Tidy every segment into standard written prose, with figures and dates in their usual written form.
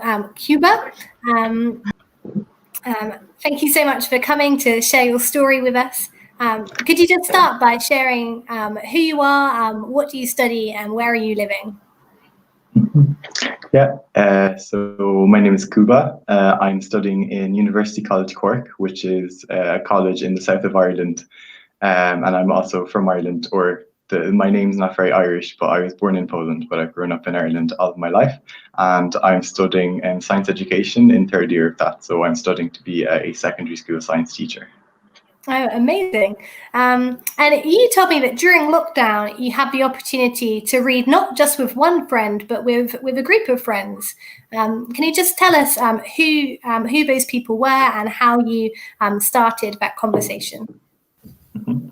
for Kuba. Thank you so much for coming to share your story with us. Could you just start by sharing who you are, what do you study, and where are you living? Yeah, so my name is Kuba. I'm studying in University College Cork, which is a college in the south of Ireland. And I'm also from Ireland, my name's not very Irish, but I was born in Poland, but I've grown up in Ireland all of my life. And I'm studying science education in third year of that. So I'm studying to be a secondary school science teacher. Oh, amazing. And you told me that during lockdown, you had the opportunity to read not just with one friend, but with a group of friends. Can you just tell us who those people were and how you started that conversation? Mm-hmm.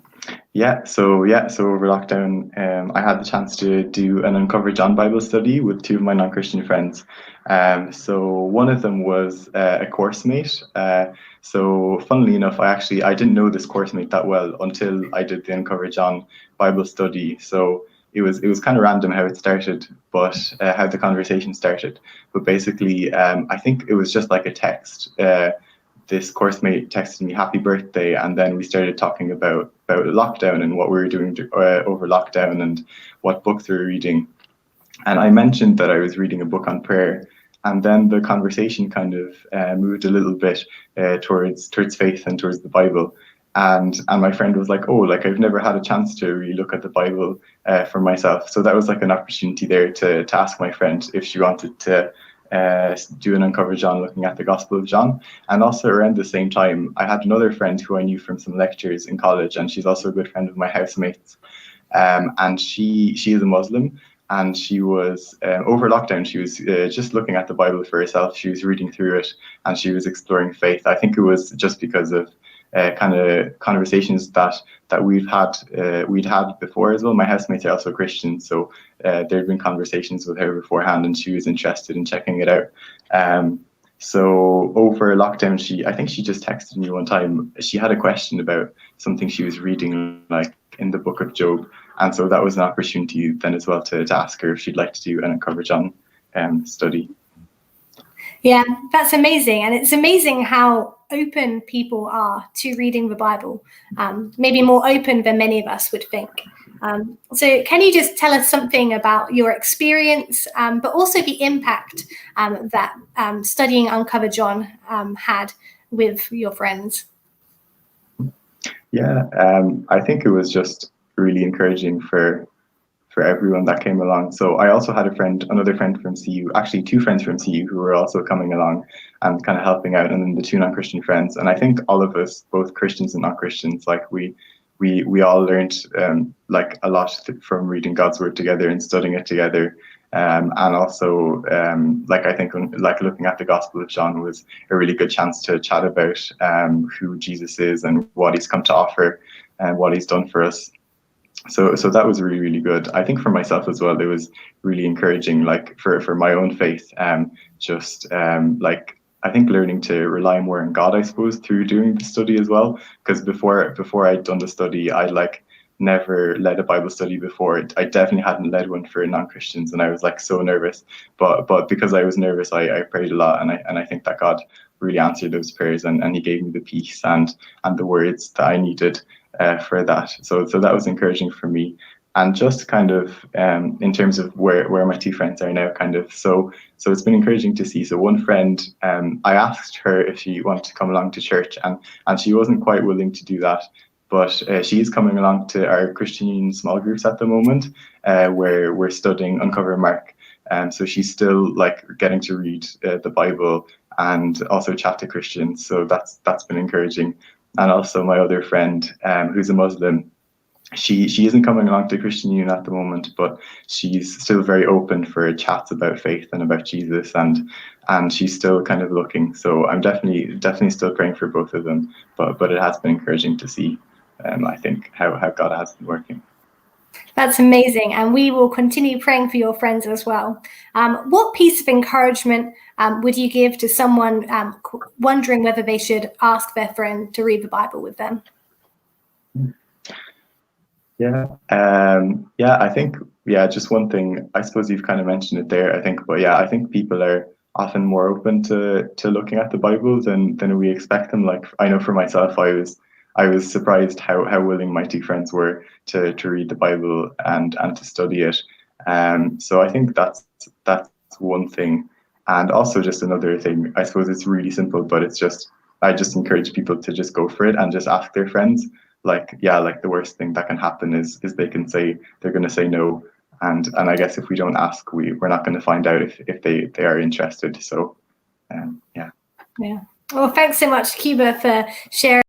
So over lockdown, I had the chance to do an Uncover John Bible study with two of my non-Christian friends. So one of them was a course mate. So funnily enough, I didn't know this course mate that well until I did the Uncover John Bible study. So it was kind of random how it started, but how the conversation started. But basically, I think it was just like a text. This course mate texted me happy birthday, and then we started talking about lockdown and what we were doing over lockdown and what books we were reading. And I mentioned that I was reading a book on prayer, and then the conversation kind of moved a little bit towards faith and towards the Bible. And my friend was like, oh, like I've never had a chance to really look at the Bible for myself. So that was like an opportunity there to ask my friend if she wanted to do an Uncover John looking at the Gospel of John. And also around the same time, I had another friend who I knew from some lectures in college, and she's also a good friend of my housemates. And she is a Muslim, and she was over lockdown, she was just looking at the Bible for herself. She was reading through it, and she was exploring faith. I think it was just because of kind of conversations that we'd had before as well. My housemates are also Christian, so there'd been conversations with her beforehand, and she was interested in checking it out. So over lockdown, I think she just texted me one time. She had a question about something she was reading, like in the book of Job, and so that was an opportunity then as well to ask her if she'd like to do an Uncover John study. Yeah, that's amazing. And it's amazing how open people are to reading the Bible, maybe more open than many of us would think. So can you just tell us something about your experience, but also the impact that studying Uncover John had with your friends? Yeah, I think it was just really encouraging for everyone that came along. So I also had another friend from CU, actually two friends from CU who were also coming along and kind of helping out, and then the two non-Christian friends. And I think all of us, both Christians and non-Christians, like we all learned like a lot from reading God's word together and studying it together. And also, like I think like looking at the Gospel of John was a really good chance to chat about who Jesus is and what he's come to offer and what he's done for us. So that was really, really good. I think for myself as well, it was really encouraging, like for my own faith, like I think learning to rely more on God, I suppose, through doing the study as well. Because before I'd done the study, I'd like never led a Bible study before. I definitely hadn't led one for non-Christians, and I was like so nervous. But because I was nervous, I prayed a lot, and I think that God really answered those prayers, and he gave me the peace and the words that I needed for that. So that was encouraging for me. And just kind of in terms of where my two friends are now, kind of. So it's been encouraging to see. So one friend, I asked her if she wanted to come along to church, and she wasn't quite willing to do that. But she's coming along to our Christian Union small groups at the moment, where we're studying Uncover Mark. So she's still like getting to read the Bible and also chat to Christians. So that's been encouraging. And also my other friend, who's a Muslim, she isn't coming along to Christian Union at the moment, but she's still very open for chats about faith and about Jesus, and she's still kind of looking. So I'm definitely still praying for both of them, but it has been encouraging to see, I think, how God has been working. That's amazing, and we will continue praying for your friends as well. What piece of encouragement would you give to someone wondering whether they should ask their friend to read the Bible with them? I think just one thing. I suppose you've kind of mentioned it there. I think people are often more open to looking at the Bible than we expect them. Like, I know for myself, I was surprised how willing my two friends were to read the Bible and to study it. So I think that's one thing. And also just another thing, I suppose it's really simple, but it's just, I just encourage people to just go for it and just ask their friends. Like, yeah, like the worst thing that can happen is they can say, they're going to say no. And I guess if we don't ask, we're not going to find out if they are interested. So, yeah. Yeah. Well, thanks so much, Kuba, for sharing.